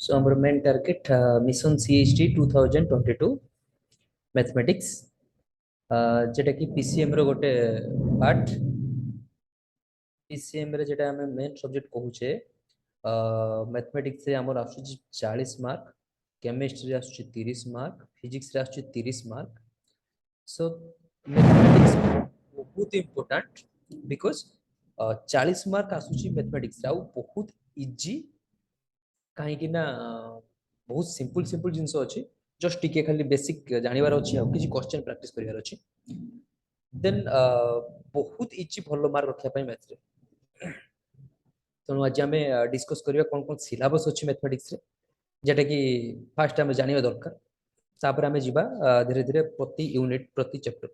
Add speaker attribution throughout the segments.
Speaker 1: So our main target mission CHT 2022 mathematics যেটা কি PCM ର ଗୋଟେ ପାର୍ଟ PCM ରେ যেটা ଆମେ main subject କହୁଛେ mathematics ରେ ଆମର ଆସୁଛି 40 ମାର୍କ chemistry ରେ ଆସୁଛି 30 ମାର୍କ physics ରେ ଆସୁଛି 30 ମାର୍କ so mathematics ବହୁତ important because 40 ମାର୍କ ଆସୁଛି mathematics ରେ ଆଉ ବହୁତ ଇଜି କାହିଁକି ନା ବହୁତ ସିମ୍ପଲ ଜିନିଷ ଅଛି ଜଷ୍ଟ ଟିକେ ଖାଲି ବେସିକ ଜାଣିବାର ଅଛି ଆଉ କିଛି କ୍ୱେଶ୍ଚନ ପ୍ରାକ୍ଟିସ କରିବାର ଅଛି ଦେନ୍ ବହୁତ ଇଜି ଭଲ ମାର୍କ ରଖିବା ପାଇଁ ମ୍ୟାଥରେ ତେଣୁ ଆଜି ଆମେ ଡିସ୍କସ୍ କରିବା କ'ଣ କ'ଣ ସିଲାବସ୍ ଅଛି ମ୍ୟାଥମେଟିକ୍ସରେ যেটা କି ଫାର୍ଷ୍ଟ ଆମେ ଜାଣିବା ଦରକାର ତାପରେ ଆମେ ଯିବା ଧୀରେ ଧୀରେ ପ୍ରତି ୟୁନିଟ୍ ପ୍ରତି ଚ୍ୟାପ୍ଟର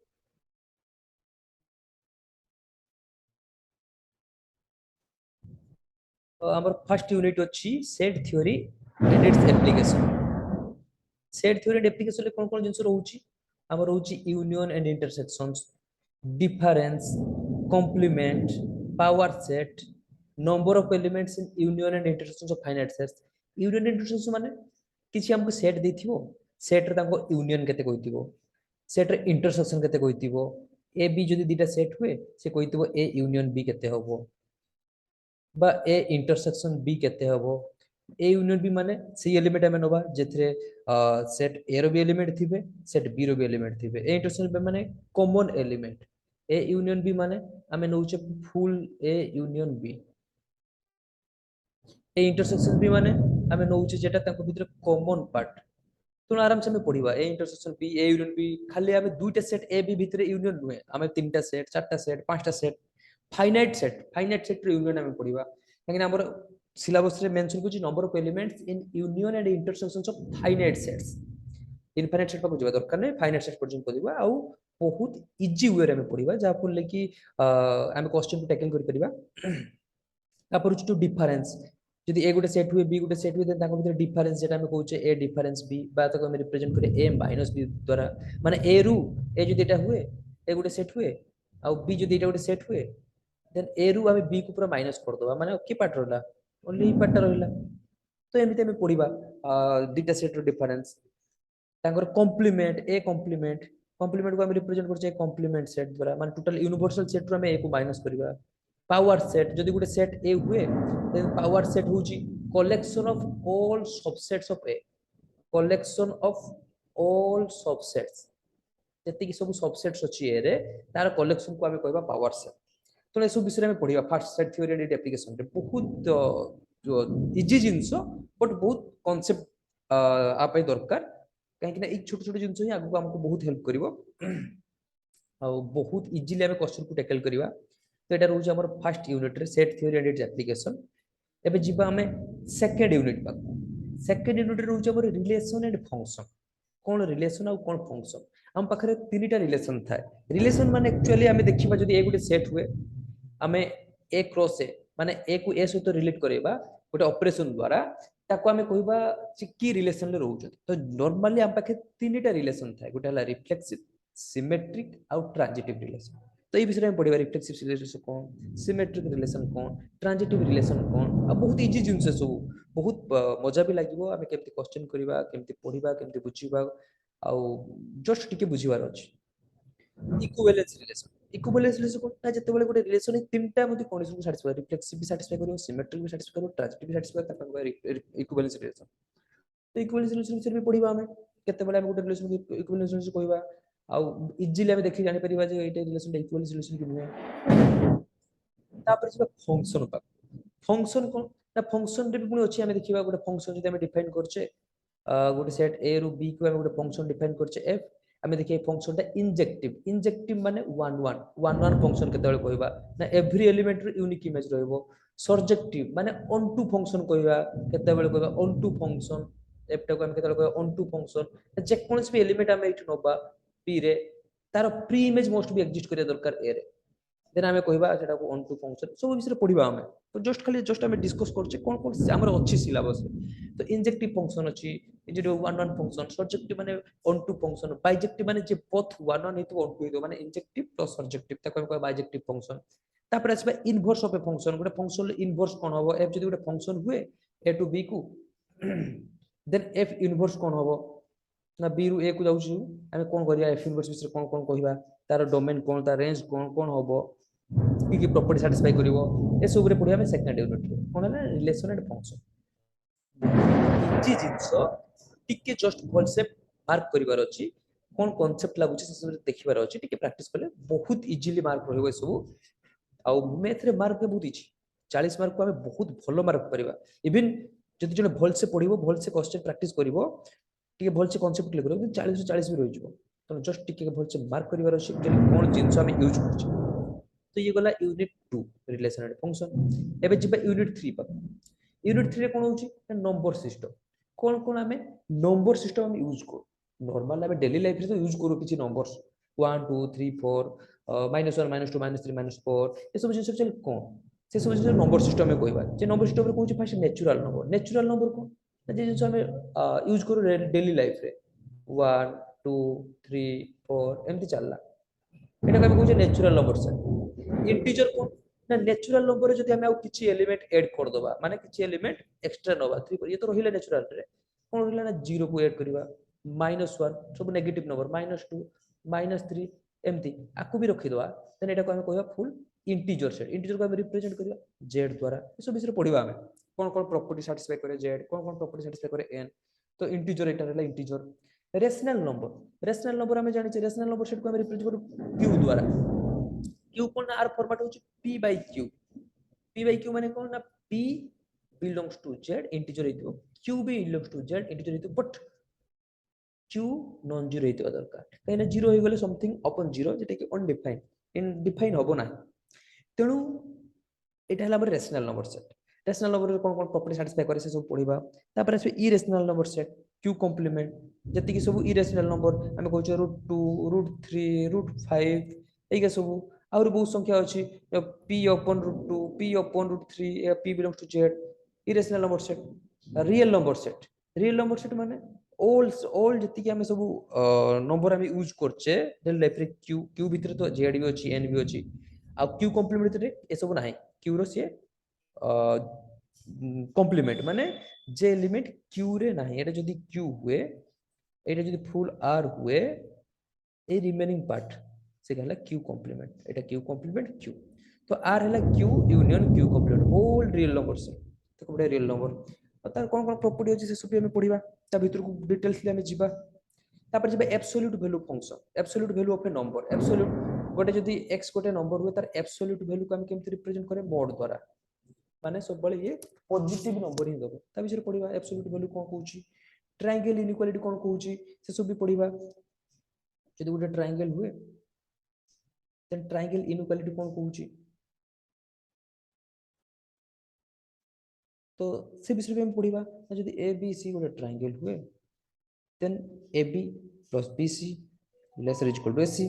Speaker 1: ଆମର ଫାର୍ଷ୍ଟ ୟୁନିଟ୍ ଅଛି set theory and its application set theory and application रे कोन जिंस रहउची हमर रहउची union and intersections difference complement power set number of elements in union and intersections of finite sets union intersections माने किछि हमको सेट देथिबो सेट रे ताको यूनियन केते कहितिबो सेट रे इंटरसेक्शन केते कहितिबो ए बी जदि दिटा सेट हुए से कहितिबो ए यूनियन बी केते हबो बा ए इंटरसेक्शन बी केते हबो ए यूनियन बी माने सी एलिमेंट आमे नबा जेथरे सेट ए रो बी एलिमेंट थिबे सेट बी रो बी एलिमेंट थिबे ए इंटरसेक्शन बी माने common element A union B माने आमे नउचे full A union B A intersection B माने आमे नउचे जेटा ताको भितर कॉमन पार्ट तो आराम से हमें पढ़िबा A intersection B A union B खाली आमे दुईटा सेट ए बी भितर यूनियन नुहे आमे तीनटा सेट चारटा सेट पांचटा सेट फाइनाइट सेट रे यूनियन आमे पढ़िबा काहेकि हमर syllabus रे मेंशन कुछ number of elements in union and intersections of finite sets infinite set पर बुझबा दरकार नै फाइनाइट सेट पर्यंत पढ़िबा आउ बहुत इजी वे रे हम पढ़िबा जा फुल लेकी हम क्वेश्चन को टैकल कर परिबा तापर टू डिफरेंस यदि ए गुटे सेट हुए बी गुटे सेट हुए ताको भीतर डिफरेंस जेटा हम कहउचे ए डिफरेंस बी बा ताको हम रिप्रेजेंट करे ए माइनस बी द्वारा माने ए रु ए जदि एटा हुए ए गुटे सेट हुए आ बी जदि एटा गुटे सेट हुए देन ए रु हम बी को पूरा माइनस कर दबा माने की पार्ट रहला ओनली पार्ट रहला तो एमिते हम पढिबा दुटा सेट रो डिफरेंस तांकर कॉम्प्लीमेंट कॉम्प्लीमेंट को हम रिप्रेजेंट करछे कॉम्प्लीमेंट सेट द्वारा माने टोटल यूनिवर्सल सेट रो हम ए को माइनस करबा पावर सेट जदि गुटे सेट ए हुए देन पावर सेट होची collection of all subsets of a collection of all subsets जति कि सब सबसेट्स अछि ए रे तार कलेक्शन को हम कहबा पावर सेट तो सब विषय में पढ़िबा first set theory and application रे बहुत जो इजी जिंस बट बहुत कांसेप्ट आ पई दरकार काहे कि ना एक छोट छोट जिंस ही आगु हमको बहुत हेल्प करिवो आ बहुत इजीली हम क्वेश्चन को टैकल करिवा तो एटा रहउछ हमर फर्स्ट यूनिट रे set theory and its application एबे जिबा हमें सेकंड यूनिट पा सेकंड यूनिट रे रहउछ हमर रिलेशन एंड फंक्शन कोन रिलेशन आ कोन फंक्शन हम पाखरे तीनटा रिलेशन थाए रिलेशन माने एक्चुअली हमें देखिबा जदि ए गुटे सेट हुए हमें ए क्रॉस ए माने ए को ए सहित रिलेट करेबा गोटे ऑपरेशन द्वारा ताको हमें कहबा की रिलेशन रे रहउछ तो नॉर्मली हम पाखे तीनटा रिलेशन थाए गोटे हला रिफ्लेक्सिव सिमेट्रिक आउ ट्रांजिटिव रिलेशन तो ये विषय में पढ़िबा रिफ्लेक्सिव रिलेशन कोन सिमेट्रिक रिलेशन कोन ट्रांजिटिव रिलेशन कोन आ बहुत इजी जिंस सब बहुत मजा भी लागिवो हमें केमति क्वेश्चन करिबा केमति पढ़िबा केमति बुझिबा आ जस्ट टिके बुझिबार अछि इक्विवेलेंस रिलेशन कोटा जते बेले गोटे रिलेशन तीनटा मध्ये कंडीशन को सैटिस्फाई रिफ्लेक्सिव भी सैटिस्फाई करियो सिमेट्रिक भी सैटिस्फाई करियो ट्रांजिटिव भी सैटिस्फाई ताको इक्विवेलेंस रिलेशन तो इक्विवेलेंस रिलेशन भी पढ़िबा हमें केते बेले हम गोटे रिलेशन इक्विवेलेंस रिलेशन कहबा आ इजीली हम देखि जानि परिबा जे एटा रिलेशन इक्विवेलेंस रिलेशन कि नुहे तापर जे फंक्शन पा फंक्शन कोन ना फंक्शन रे भी पुनी अछि हम देखिबा गोटे फंक्शन जदि हम डिफाइन करछे गोटे सेट ए रु बी को हम गोटे फंक्शन डिफाइन करछे एफ हमें देखिए फंक्शन टा इंजेक्टिव माने 1 फंक्शन केते बेले कहबा ना एवरी एलिमेंट रे यूनिक इमेज रहबो सर्जेक्टिव माने ऑन टू फंक्शन कहबा केते बेले कहबा ऑन टू फंक्शन एफ टा को हम केते बेले कहबा ऑन टू फंक्शन जे कोनस भी एलिमेंट हम एठ नबा पी रे तार प्री इमेज मोस्ट भी एग्जिस्ट करिया दरकार ए रे देन हमें कहबा जेटा को ऑन टू फंक्शन सब विषय पढ़िबा हमें तो जस्ट हम डिस्कस करछे कोन कोन हमर अछि सिलेबस तो इंजेक्टिव फंक्शन अछि जे 1 फंक्शन सर्जेक्टिव माने ऑन टू फंक्शन बाइजेक्टिव माने जे बोथ 1 हेतु ऑन टू हेतु माने इंजेक्टिव प्लस सर्जेक्टिव ताको हम कहबा बाइजेक्टिव फंक्शन तापर आसबा इनवर्स ऑफ ए फंक्शन गोटे फंक्शन इनवर्स कोन होबो एफ जदि गोटे फंक्शन हुए ए टू बी को देन एफ इनवर्स कौन हम ना बी रु ए को जाऊँ आम कौन करिया एफ इनवर्स विषय कौन कौन कहवा तार डोमेन कौन तार रेंज कौन कौन हम कि प्रॉपर्टी सैटिस्फाई करिवो ए सब रे पढिया में सेकंड यूनिट रे कौन है रिलेशन एंड फंक्शन इजी जिंस टिके जस्ट कॉन्सेप्ट मार्क करिवार अछि कौन कॉन्सेप्ट लागुछि से सब देखिबार अछि टिके प्रैक्टिस करले बहुत इजीली मार्क रहइबो ए सब आउ मैथ रे मार्क बहुत इजी 40 मार्क को हमें बहुत भलो मार्क करबा इवन जदि जने भल से पढिबो भल से क्वेश्चन प्रैक्टिस करिवो टिके भल से कांसेप्ट क्लियर करिवो 40 से 40 भी रहि जइबो तो जस्ट टिके भल से मार्क करिवार अछि जे कोन जिंस हमें यूज करछि तो ये गला यूनिट 2 रिलेशन एंड फंक्शन एबे जिबा यूनिट 3 पर यूनिट 3 रे कोन होछि नंबर सिस्टम कोन कोन हमें नंबर सिस्टम हम यूज करू नॉर्मल हमें डेली लाइफ रे तो यूज करू किछि नंबर्स 1 2 3 4 -1 -2 -3 -4 ए सब जिंस चल कोन से सब जिंस नंबर सिस्टम में कहबा जे नंबर सिस्टम रे कहूछि फर्स्ट नेचुरल नंबर कोन जे जिंस हमें यूज करू डेली लाइफ रे 1 2 3 4 एमति चलला एटा कबे कहूछि नेचुरल नंबर से इंटीजर कोन ना नेचुरल नंबर जदि हमें किछि एलिमेंट ऐड कर दबा माने किछि एलिमेंट एक्स्ट्रा नबा 3 ये तो रहिले नेचुरल रे कोन रहिले ना 0 को ऐड करबा -1 सब नेगेटिव नंबर -2 -3 एमती आकु भी रखि दवा देन एटा को हमें कहबा फुल इंटीजर सेट इंटीजर को हम रिप्रेजेंट करबा z द्वारा ये सब विषय पढिबा हमें कोन कोन प्रॉपर्टी सैटिस्फाई करे z कोन कोन प्रॉपर्टी सैटिस्फाई करे n तो इंटीजर एटा रहला इंटीजर रेशनल नंबर हमें जानि छै रेशनल नंबर सेट को हम रिप्रेजेंट करू q द्वारा q कोन आर फॉर्मेट होछि p by q माने कोन ना p belongs to z integer हेतु q भी belongs to z इंटीजर हेतु बट q नॉन जीरो हेतु दरकार कहिना जीरो हो गेले समथिंग अपन जीरो जेटा कि अनडिफाइंड इनडिफाइन होबो ना तेणु एटा हला हमर रेशनल नंबर कोन कोन प्रॉपर्टी सैटिस्फाई करे से सब पढिबा तापर आसे irrational number set q complement जति कि सब इरेशनल नंबर हमें कहछ √2 √3 √5 एके सब और बहुत संख्या अछि p upon √2 p upon √3 p belongs to z irrational number set माने ऑल जति कि हमें सब नंबर हमें यूज करछे डेली लाइफ रे q भीतर तो z भी अछि n भी अछि आ q कॉम्प्लीमेंट रे ए सब नाही q रो से कॉम्प्लीमेंट माने जे एलिमेंट q रे नाही एटा जदी q हुए एटा जदी फुल r हुए ए रिमेनिंग पार्ट से कहला q कॉम्प्लीमेंट एटा q कॉम्प्लीमेंट q तो r हैला q यूनियन q कॉम्प्लीमेंट होल रियल नंबर से तो बडे रियल नंबर और तार कोन कोन प्रॉपर्टी अछि से सब हमें पढिबा ता भीतर को डिटेल्स ले हमें जिबा तापर जिबा absolute value function absolute value of A number absolute गोटे जदी x गोटे नंबर हुए तार एब्सोल्यूट वैल्यू को हम केमति रिप्रेजेंट करे मोड द्वारा माने सब बळे ये पॉजिटिव नंबर ही दबो ता विषय पढिबा एब्सोल्यूट वैल्यू कोन कहूची ट्रायंगल इनइक्वालिटी कोन कहूची से सब भी पढिबा जदी गोटे ट्रायंगल हुए देन ट्रायंगल इनइक्वालिटी कोन कहूची तो से विषय में पढिबा जदी ए बी सी गोटे ट्रायंगल हुए then A B plus B C less equal to AC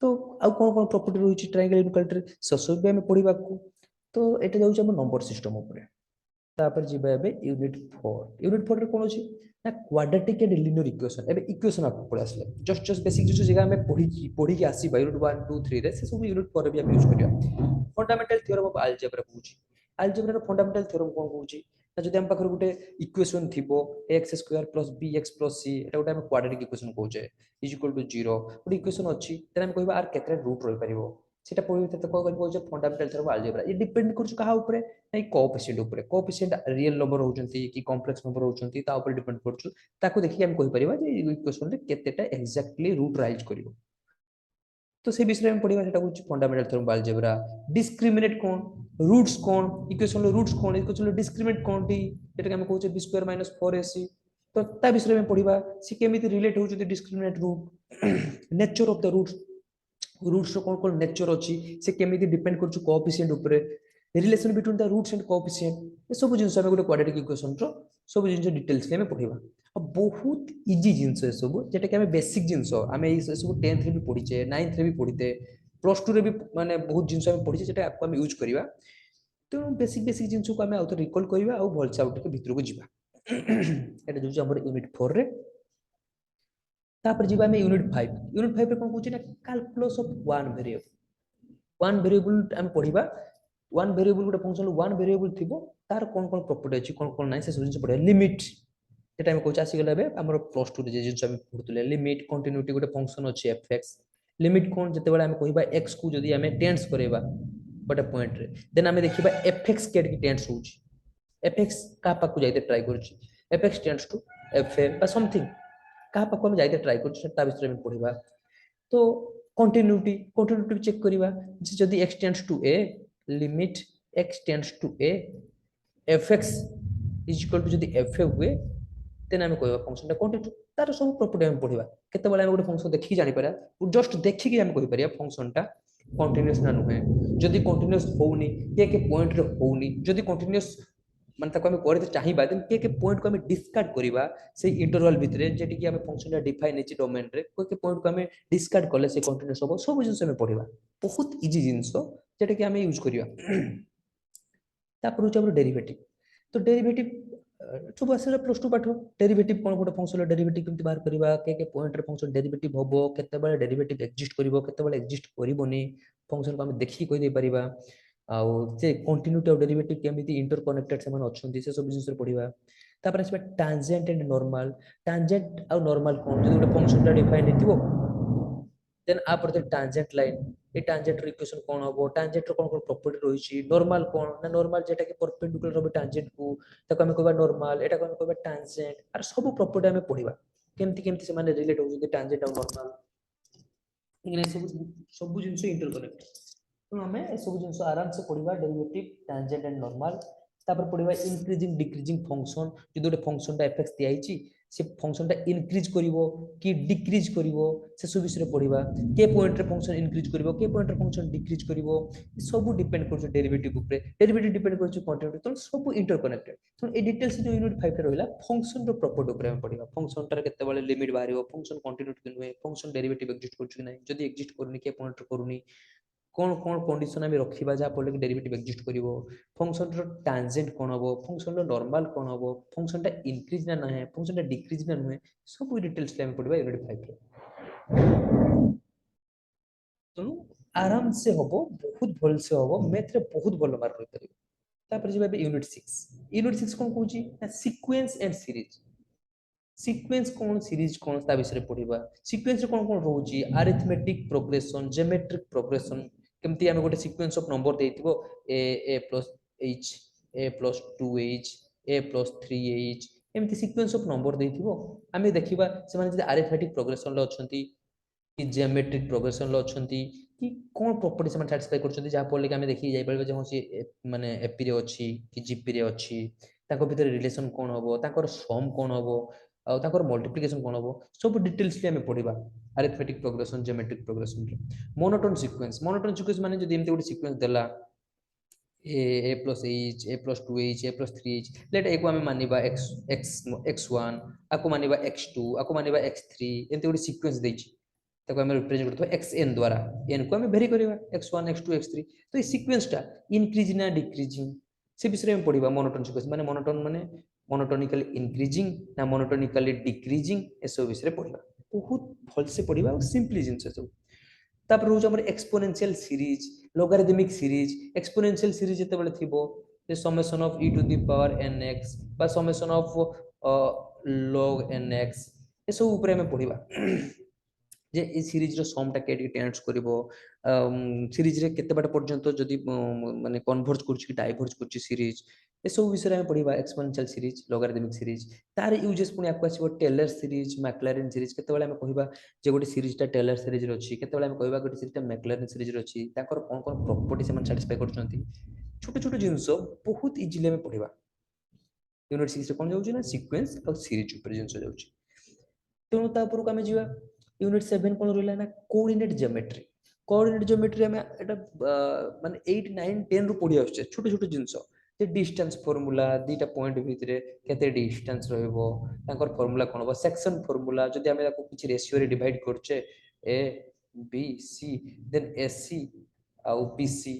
Speaker 1: तो आ कोन कोन प्रॉपर्टी रही ट्रायंगल इनइक्वालिटी से सब भी हम पढिबा को तो एटा जाउछ हम नंबर सिस्टम ऊपर तापर जिबा एबे यूनिट 4 रे कोन अछि ना क्वाड्रेटिक एंड लिनियर इक्वेशन एबे इक्वेशन आपको पड़ आसले जस्ट बेसिक जो जगह में पढ़ी के आसी यूनिट 1 2 3 रे से सब यूनिट 4 रे भी हम यूज करिया फंडामेंटल थ्योरम ऑफ अलजेब्रा कहूची अलजेब्रा रो फंडामेंटल थ्योरम कोन कहूची ना जदि हम पाखर गुटे इक्वेशन थिबो x square plus bx plus c एटा गुटे हम क्वाड्रेटिक इक्वेशन कहूचे इज इक्वल टू 0 गुटे इक्वेशन अछि तेन हम कहबा आर केतरे रूट रहि परिबो सेटा पढि त को कहबो फंडामेंटल थ्योरम अलजेब्रा ये डिपेंड करछ कहा ऊपर नै कोएफिशिएंट रियल नंबर होचंती कि कॉम्प्लेक्स नंबर होचंती ता ऊपर डिपेंड करछ ताको देखि हम कहि परिबा जे इक्वेशन रे केतेटा एक्जेक्टली रूट राइज करिवो तो से विषय में पढिबा सेटा कुछ फंडामेंटल थ्योरम अलजेब्रा डिस्क्रिमिनेट कोन रूट्स कोन इक्वेशन रो रूट्स कोन इक्वेशन रो डिस्क्रिमिनेट कोन टी एटा हम कहूचे b स्क्वायर माइनस 4ac तो ता विषय में पढिबा से केमिति रिलेट होचो discriminant root nature of the roots रो कोन कोन नेचर अछि से केमिति डिपेंड करछु कोएफिशिएंट ऊपर relation between the roots and coefficient ये सब जिंस हम गोटे क्वाड्रेटिक इक्वेशन रो सब जिंस डिटेल्स के हम पढिबा बहुत इजी जिंस है सब जेटा कि हमें बेसिक जिंस हमें ये सब 10th रे भी पढिचे 9th रे भी पढिते प्लस 2 रे भी माने बहुत जिंस हम पढिचे जेटा आपको हम यूज करबा तो बेसिक जिंस को हमें आउत रिकॉल करबा आ भलसा आउट के भीतर को जिबा एटा जो हमर यूनिट 4 रे तापर जिबा हमें यूनिट 5 रे कोन कहूची ना कैलकुलस ऑफ वन वेरिएबल हम पढिबा वन वेरिएबल गोटे फंक्शन वन वेरिएबल थिबो तार कोन कोन प्रॉपर्टी अछि कोन नै से सब जिंस पढे लिमिट जेटा हम कोच आसी गले बे हमर प्लस 2 रे जे जिंस हम पढुतले लिमिट कंटिन्यूटी गोटे फंक्शन अछि fx लिमिट कोन जते बेला हम कहिबा x को जदी हम टेंस करेबा गोटे पॉइंट रे देन हम देखिबा fx केड की टेंस होउची fx का पाकु जाइते ट्राई करछि fx टेंस टू fa बा समथिंग का पाकु हम जाइते ट्राई करछि ता विषय में पढिबा तो कंटिन्यूटी चेक करिबा जदी x tends to a limit x tends to a fx is equal to जदी fa हुए देन हम कहबा फंक्शन टा कंटिन्यू तार सब प्रॉपर्टी हम पढिबा केते बेला हम गोटे फंक्शन देखि जानि पारा जस्ट देखि कि हम कहि परिया फंक्शन टा कंटीन्यूअस ना नुहे जदी कंटीन्यूअस होउनी के पॉइंट रे होउनी जदी कंटीन्यूअस माने ताको हम करते चाहिबा देन के पॉइंट को हम डिस्कार्ड करिबा से इंटरवल भितरे जेटी कि हम फंक्शन टा डिफाइन अछि डोमेन रे के पॉइंट को हम डिस्कार्ड करले से कंटीन्यूअस हो सब जिंस हम पढिबा बहुत इजी जिंस जेटा कि हम यूज करिया तापर हमर डेरिवेटिव तो डेरिवेटिव सब आसे प्लस 2 पाठ डेरिवेटिव कोन गोटे फंक्शन डेरिवेटिव केमति बाहर करबा के पॉइंट रे फंक्शन डेरिवेटिव होबो केते बेले डेरिवेटिव एग्जिस्ट करबो केते बेले एग्जिस्ट करबोनी फंक्शन को हम देखि कहि दे परिबा आ जे कंटिन्यूटी ऑफ डेरिवेटिव केमति इंटरकनेक्टेड से माने अछंती से सब जिंस रे पढिबा तापर आसे tangent and normal tangent uh normal कोन जे गोटे फंक्शन टा डिफाइन हेतिबो देन आ पर टांजेंट लाइन ए टांजेंट इक्वेशन कोन होबो टांजेंट रो कोन कोन प्रॉपर्टी रही छी नॉर्मल कोन ना नॉर्मल जेटा कि परपेंडिकुलर रहबो टांजेंट को ताको हम कहबा नॉर्मल एटा को हम कहबा टांजेंट आर सब प्रॉपर्टी हम पढिबा केमति केमति से माने रिलेट हो जे टांजेंट और नॉर्मल इने सब जिंस इंटरकनेक्ट तो हमें ए सब जिंस आराम से पढिबा डेरिवेटिव टांजेंट एंड नॉर्मल तापर पढिबा इंक्रीजिंग डिक्रीजिंग फंक्शन जे दोटे फंक्शन टा fx दिया आइची से फंक्शन टा इंक्रीज करिवो कि डिक्रीज करिवो से सब विषय पढिबा के पॉइंट रे फंक्शन इंक्रीज करिवो के पॉइंट रे फंक्शन डिक्रीज करिवो सब डिपेंड करछ डेरिवेटिव ऊपर डेरिवेटिव डिपेंड करछ कंटीन्यूटी तो सब इंटरकनेक्टेड तो ए डिटेल्स जो यूनिट 5 रे रहला फंक्शन रो प्रॉपर्टी ऊपर हम पढिबा फंक्शन टा केते बेले लिमिट बाहरिवो फंक्शन कंटीन्यूटी के नुहे फंक्शन डेरिवेटिव एग्जिस्ट करछ कि नै जदी एग्जिस्ट करनी के पॉइंट रे करूनी कौन कौन कंडीशन हम रखिबा जा पड़ले कि डेरिवेटिव एग्जिस्ट करिवो फंक्शन रो टांजेंट कोन हबो फंक्शन रो नॉर्मल कोन हबो फंक्शन टा इंक्रीज ना है फंक्शन टा डिक्रीज ना नुहे सब डिटेल्स हम पढिबा यूनिट 5 रे तो आराम से हबो बहुत भल से हबो मैथ रे बहुत भल मार्क रहि परिबो तापर जेबा यूनिट 6 कोन कहूची ना सीक्वेंस एंड सीरीज सीक्वेंस कोन सीरीज कोन ता विषय पढिबा सीक्वेंस रे कोन कोन रहउची अरिथमेटिक प्रोग्रेशन ज्योमेट्रिक प्रोग्रेशन केमति हम गोटे सीक्वेंस ऑफ नंबर देइतिबो a plus h a plus 2h a plus 3h एमति सीक्वेंस ऑफ नंबर देइतिबो आमे देखिबा से माने जे अरिथमेटिक प्रोग्रेशन ल अछंती कि ज्योमेट्रिक प्रोग्रेशन ल अछंती कि कोन प्रॉपर्टी से सैटिस्फाई करछंती जा पड़ले कि आमे देखि जाय परबे जे होसी माने एपी रे अछि कि जीपी रे अछि ताको भीतर रिलेशन कोन हबो ताकर सम कोन हबो आ ताकर मल्टीप्लिकेशन कोन हबो सब डिटेल्स ले हमें पढिबा अरिथमेटिक प्रोग्रेशन ज्योमेट्रिक प्रोग्रेशन रे मोनोटोन सीक्वेंस माने जदी एमते गोटे सीक्वेंस देला a plus h a plus 2h a plus 3h let a को हमें मानिबा x1 आको मानिबा x2 आको मानिबा x3 एमते गोटे सीक्वेंस देछि ताको हमें रिप्रेजेंट करथो xn द्वारा n को हमें वेरी करिबा x1 x2 x3 तो ये सीक्वेंस टा इंक्रीज ना डिक्रीजिंग से विषय में पढिबा मोनोटोन सीक्वेंस माने मोनोटोनिकली इंक्रीजिंग ना मोनोटोनिकली डिक्रीजिंग ए सब विषय पढिबा बहुत भल से पढिबा और सिंपली जिंस सब तापर रोज हमर exponential series logarithmic series exponential series जते बेले थिबो जे summation of e to the power nx बा समेशन ऑफ log nx ए सब ऊपर में पढिबा जे ए सीरीज रो सम टा केडी टेंस करबो सीरीज रे केते बाटा पर्यंत जदी माने कन्वर्ज करछि कि डाइवर्ज करछि सीरीज ए सब विषय में पढिबा एक्सपोनेंशियल सीरीज लोगारिथमिक सीरीज तार यूजेस पुनी आको आसीबो टेलर सीरीज मैक्लैरेन सीरीज केते बेले हम कहिबा जे गोटे सीरीज टा टेलर सीरीज रो अछि केते बेले हम कहिबा गोटे सीरीज टा मैक्लैरेन सीरीज रो अछि ताकर कोन कोन प्रॉपर्टी से मन सैटिस्फाई करछंती छोटे छोटे जिंस बहुत इजीली में पढिबा यूनिट 6 रे कोन जाउछि ना सीक्वेंस और सीरीज ऊपर जिंस जाउछि तेणु ता ऊपर को हम जीवा यूनिट 7 कोन रहला ना कोऑर्डिनेट ज्योमेट्री में एटा माने 8 9 10 रु पढि आछे छोटे छोटे जिंस जे डिस्टेंस फार्मूला दीटा पॉइंट भितरे केते डिस्टेंस रहइबो ताकर फार्मूला कोन हो सेक्शन फार्मूला जदि हम ताको किछ रेशियो रे डिवाइड करछे A B C then AC आ बीसी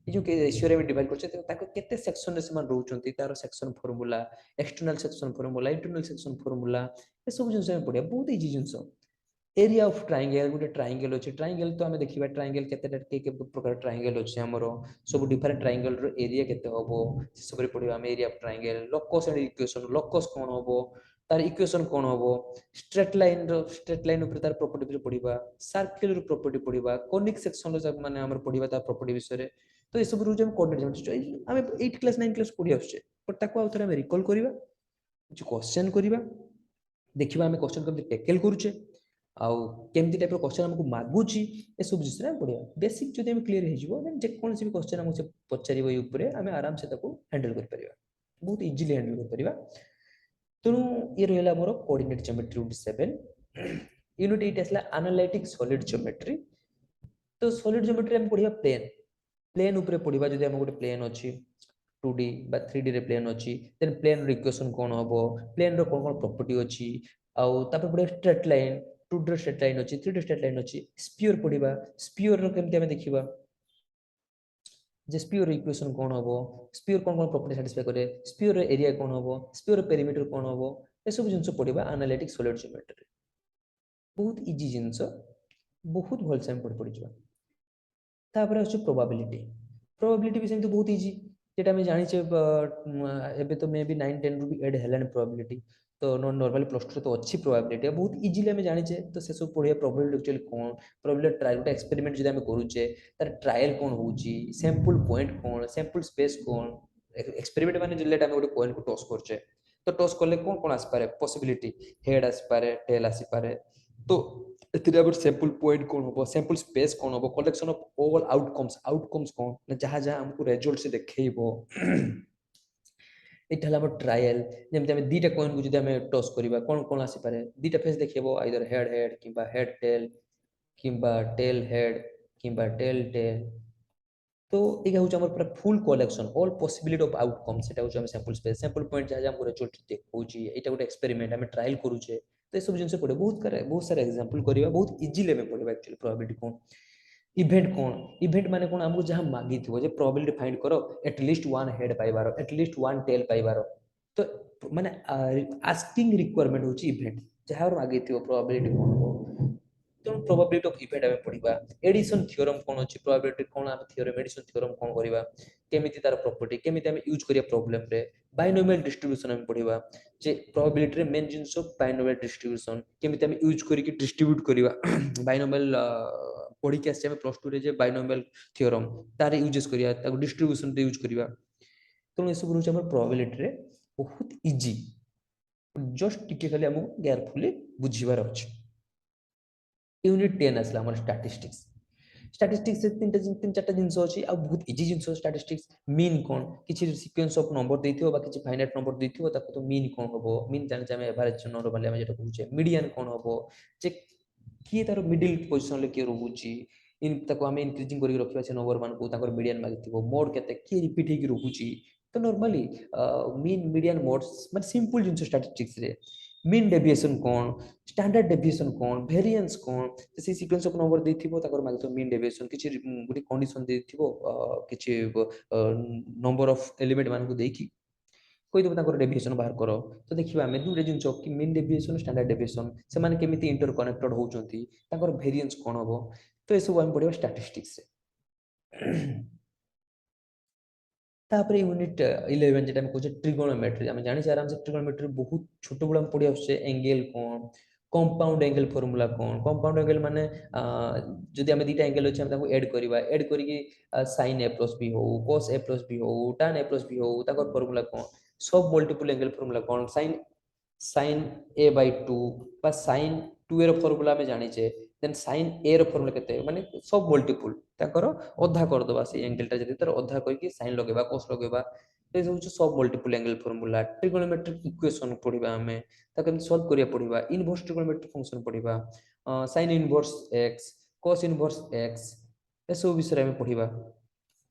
Speaker 1: ये जो के रेशियो रे डिवाइड करछे ताको केते सेक्शन रे समान रहउचंती तार section formula external section formula internal section formula ए सब जिंस में पढिया बहुत इजी जिंस एरिया ऑफ ट्रायंगल गोटे ट्रायंगल अच्छे ट्रायंगल तो आम देखा ट्रायंगल के प्रकार ट्रायंगल अच्छे आमर सब डिफरेंट ट्रायंगल एरिया केते हबो से सब पढ़िबा हम area of triangle locus and equation locus कोन हबो तार इक्वेशन कोन हबो स्ट्रेट लाइन ऊपर तार प्रॉपर्टी पढ़िबा सर्कल रो प्रॉपर्टी पढ़िबा कोनिक सेक्शन रो माने हमर पढ़िबा तार प्रॉपर्टी विषय तो ये सब रुज हम कोऑर्डिनेट ज्योमेट्री हम 8 क्लास 9 क्लास पढ़ी आछे पर ताको आउथरे हम रिकॉल करिबा कुछ क्वेश्चन करिबा देखिबा हम क्वेश्चन केमति टैकल करूचे आउ केमती टाइप क्वेश्चन हमको मागुची ए सब जिसरा पढ़िया बेसिक जदि हम क्लियर हे जिवो देन जे कोनसी भी क्वेश्चन हमसे पचारिबो ए ऊपर हम आराम से ताको हैंडल कर परिबा बहुत इजीली हैंडल कर परिबा तेणु ये रहला हमर कोऑर्डिनेट ज्योमेट्री यूनिट 7 यूनिट 8 असला एनालिटिक सॉलिड ज्योमेट्री तो सॉलिड ज्योमेट्री हम पढ़िया प्लेन ऊपर पढ़िबा जदि हम गोटे प्लेन अछि 2D बा 3D रे प्लेन अछि देन प्लेन रो इक्वेशन कोन हबो प्लेन रो कोन कोन प्रॉपर्टी अछि आउ तापर पड़े straight line 2D straight line अछि 3D स्ट्रेट लाइन अछि स्फीयर पढ़िबा स्फीयर रो केमते हम देखिबा जे स्फीयर इक्वेशन कोन हबो स्फीयर कोन कोन प्रॉपर्टी सैटिस्फाई करे स्फीयर रो एरिया कोन हबो स्फीयर रो पेरीमीटर कोन हबो ए सब जिंस पढ़िबा एनालिटिक सॉलिड ज्योमेट्री बहुत इजी जिंस बहुत भल से हम पढ़ जिबा तापर अछि प्रोबेबिलिटी भी सेमते बहुत इजी जेटा हम जानि छे एबे तो मे बी 9 10 रु भी ऐड हेलन प्रोबेबिलिटी तो नॉर्मली प्लस 2 तो अच्छी प्रोबेबिलिटी बहुत इजीली हम जानि छे तो से सब पढ़िया प्रोबेबिलिटी एक्चुअली कोन प्रोबेबिलिटी ट्रायल गोटे एक्सपेरिमेंट जदि हम करूचे तार ट्रायल कोन होउची सैंपल पॉइंट कोन सैंपल स्पेस कोन एक्सपेरिमेंट माने जिलेट हम गोटे पॉइंट को टॉस करचे तो टॉस करले कोन कोन आसी पारे पॉसिबिलिटी हेड आसी पारे टेल आसी पारे तो एथिरे अब सैंपल पॉइंट कोन होबो सैंपल स्पेस कोन होबो कलेक्शन ऑफ ऑल आउटकम्स कोन जहाँ जहाँ हमको रिजल्ट से देखैबो एटा हला ट्रायल जेमते हम दीटा कॉइन को जदि हम टॉस करिबा कोन कोन आसी पारे दीटा फेस देखैबो आइदर हेड हेड किबा हेड टेल किबा टेल हेड किबा टेल टेल तो एगा होछ हमर पूरा full collection all possibility of outcome सेटा होछ हम सैंपल पॉइंट जहाँ हमको रिजल्ट देखौची एटा गोटे एक्सपेरिमेंट हम ट्रायल करूचे तो सब जिनसे पड़े बहुत सारा एग्जांपल करिबा बहुत इजीली में पढ़िबा एक्चुअली प्रोबेबिलिटी कोन इवेंट माने कोन हमको जहाँ मागी थी जे प्रोबेबिलिटी फाइंड करो एटलिस्ट वन हेड पाइबारो एटलिस्ट वन टेल पाइबारो तो माने आस्किंग रिक्वायरमेंट होची इवेंट जहाँ मागी थी प्रोबेबिलिटी कोन हो तो प्रोबेबिलिटी ऑफ इवेंट हम पढ़िबा एडिशन थ्योरम कोन अछि प्रोबेबिलिटी कोन हम थ्योरम एडिशन थ्योरम कोन करिबा केमिति तार प्रॉपर्टी केमिति हम यूज करिया प्रॉब्लम रे बाइनोमियल डिस्ट्रीब्यूशन हम पढ़िबा जे प्रोबेबिलिटी रे मेन जिंस बाइनोमियल डिस्ट्रीब्यूशन केमिति हम यूज करी कि डिस्ट्रीब्यूट करिबा बाइनोमियल पढ़ी के आसे प्लस 2 रे जे बाइनोमियल थ्योरम तार यूजेस करिया ताको डिस्ट्रीब्यूशन रे यूज करिबा तो ए सब रहउछ हमर प्रोबेबिलिटी रे बहुत इजी जस्ट टिके खाली हम केयरफुली बुझिबार अछि यूनिट 10 असला हमर स्टैटिस्टिक्स से तीन चारटा जिंस अछि आ बहुत इजी जिंस स्टैटिस्टिक्स मीन कोन किछि सीक्वेंस ऑफ नंबर देथियो बा किछि फाइनाइट नंबर देथियो ताको तो मीन कोन होबो मीन जानि हम एवरेज नंबर वाले हम जेटा कहूचे मीडियन कोन होबो जे किए तार मिडिल पोजीशन ले के रहउची इन ताको हम इंक्रीजिंग करी रखिबा से नंबर मान को ताकर मीडियन मागिथिबो मोड केते की रिपीट हे की रहउची तो नॉर्मली मीन मीडियन मोड्स माने सिंपल जिंस स्टैटिस्टिक्स रे मीन डेविएशन कोन स्टैंडर्ड डेविएशन कोन वेरिएंस कोन से sequence of number देथिबो Takar मागितो mean deviation किछि गुडी कंडीशन देथिबो किछि नंबर ऑफ एलिमेंट मान को देखि कोइ देबो ताकर डेविएशन बाहर करो तो देखिबा हमें दुरे जिंस कि मीन डेविएशन स्टैंडर्ड डेविएशन से माने केमिति इंटर कनेक्टेड होउचंती ताकर वेरिएंस कोन होबो तो ए सब हम पढिबा स्टैटिस्टिक्स से तापर यूनिट 11 जेटा हम कहू ट्रिगोनोमेट्री हम जानि आराम से ट्रिगोनोमेट्री बहुत छोट बड़ हम पढ़ी आछे एंगल कोन कंपाउंड एंगल फार्मूला कोन कंपाउंड एंगल माने जदि हम दीटा एंगल अछि हम ताको add करिकि sin a plus b हो cos a plus b हो tan a plus b हो ताकर फार्मूला कोन सब multiple angle formula cone sin a by 2 बा sin 2 एर फार्मूला में जानि छे देन sin a रो फार्मूला केते माने सब मल्टीपल ताकर अधा कर दबा से एंगल ता जदि तर अधा कहि कि sin लगेबा cos लगेबा ए सब multiple angle formula trigonometric equation पढिबा हमें ताके हम सॉल्व करिया पढिबा इनवर्स ट्रिगोनोमेट्रिक फंक्शन पढिबा sin inverse x cos inverse x ए सब विषय में पढिबा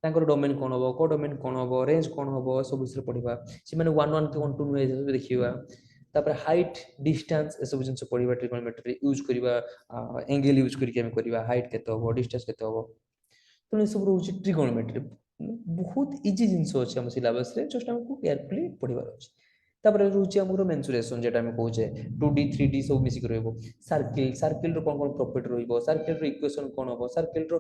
Speaker 1: तांकर डोमेन कोन होबो को डोमेन कोन होबो रेंज कोन होबो सब विषय पढिबा से माने 1 1 के 1 2 नु देखिबा तापर हाइट डिस्टेंस ए सब जिंस पढिबा ट्रिगोनोमेट्री यूज करिबा एंगल यूज करिके हम करिबा हाइट केते होबो डिस्टेंस केते होबो तो ए सब रहउची ट्रिगोनोमेट्री बहुत इजी जिंस अछि हम सिलेबस रे जस्ट हमको केयरफुली पढिबार अछि तापर रहउछि हमर मेंसुरेशन जेटा हम कहूचे 2D 3D सब मिसी के रहबो सर्किल रो कोन कोन प्रॉपर्टी रहइबो सर्किल रो इक्वेशन कोन हबो सर्किल रो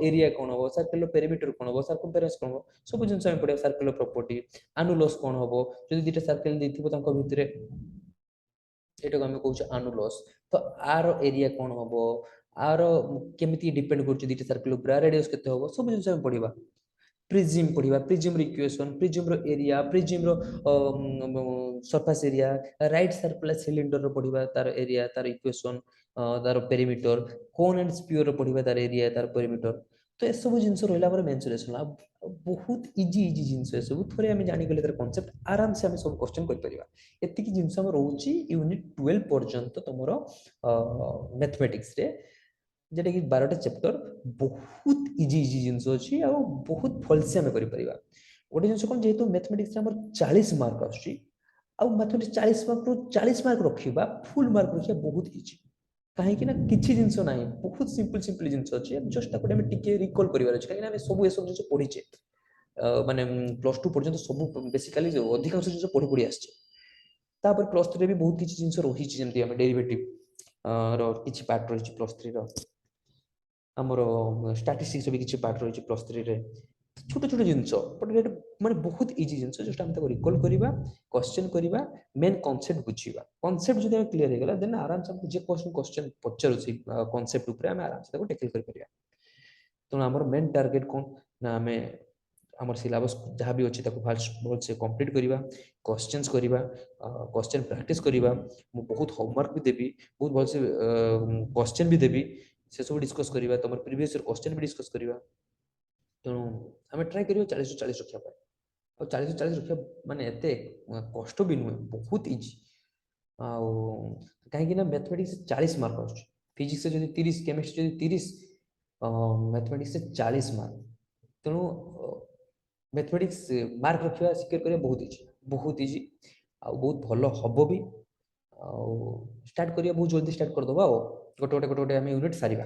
Speaker 1: एरिया कोन हबो सर्किल रो पेरीमीटर कोन हबो सर्कमफेरेंस कोन हबो सब जिंस हम पढिया सर्किल रो प्रॉपर्टी अनुलोस कोन हबो जदि दिटा सर्किल देथिबो तांको भितरे एटा हम कहूचे अनुलोस तो आर एरिया कोन हबो आर केमिति डिपेंड करछि दिटा सर्किल ऊपर रेडियस केते हबो सब जिंस हम पढिबा प्रिज्म पढ़िबा प्रिज्म रो इक्वेशन प्रिज्म रो एरिया प्रिज्म रो surface area right circular cylinder रो पढ़िबा तार एरिया तार इक्वेशन तार पेरीमीटर कोन एंड स्फीयर रो पढ़िबा तार एरिया तार पेरीमीटर तो ए सब जिंस रहला पर मेंसुरेशन बहुत इजी इजी जिंस ए सब थोरे हम जानि गेले तार कांसेप्ट आराम से हम सब क्वेश्चन कर परिबा एतिकी जिंस हम रहउची यूनिट 12 पर्यंत तमरो मैथमेटिक्स रे जेटा कि 12टा चैप्टर बहुत इजी इजी जिंस अछि आ बहुत फलसे हम करि परिबा गोटे जिंस कोन जेहेतु मैथमेटिक्स रे हमर 40 मार्क आछि आ मैथमेटिक्स 40 मार्क रो 40 मार्क रखिबा फुल मार्क रखिबा बहुत इजी काहे कि ना किछि जिंस नाही बहुत सिंपल सिंपल जिंस अछि जस्ट ताको हम टिके रिकॉल करिवार अछि काहे ना हम सब ए सब जिंस पढिचे माने प्लस 2 पर्यंत सब बेसिकली अधिकांश जिंस पढि पढि आछे तापर प्लस 3 रे भी बहुत किछि जिंस रहिछि जेमति हम डेरिवेटिव रो किछि पार्ट रहिछि प्लस 3 रो हमरो स्टैटिस्टिक्स भी किछि पार्ट रहिछि प्लस 3 रे छोट छोट जिंस बट एटा माने बहुत इजी जिंस जस्ट हम ताको रिकॉल करिबा क्वेश्चन करिबा मेन कांसेप्ट बुझिबा कांसेप्ट जदि हम क्लियर हे गेला देन आराम से जे क्वेश्चन पचरुछि कांसेप्ट ऊपर हम आराम से ताको टैकल कर परिया तो हमर मेन टारगेट कोन ना हमें हमर सिलेबस जहाँ भी अछि ताको बहुत से कंप्लीट करिबा क्वेश्चंस करिबा क्वेश्चन प्रैक्टिस करिबा मु बहुत होमवर्क भी देबी बहुत बहुत से क्वेश्चन भी देबी से सब डिस्कस करिबा तमर प्रीवियस ईयर क्वेश्चन भी डिस्कस करिबा तेणु आम ट्राए करियो 40 40 रखिया पाए और 40 40 रखिया माने एते कष्ट भी नुहे बहुत इजी आ कहीं ना मैथमेटिक्स 40 मार्क आछी फिजिक्स से जदी 30 केमिस्ट्री जदी 30 मैथमेटिक्स से 40 मार्क तेणु मैथमेटिक्स मार्क रखिया सिक्योर करिया बहुत इजी आ बहुत भलो हबो भी आ स्टार्ट करिया बहुत जल्दी स्टार्ट कर दबा गोटे गोटे गोटे गोटे हम यूनिट सारिबा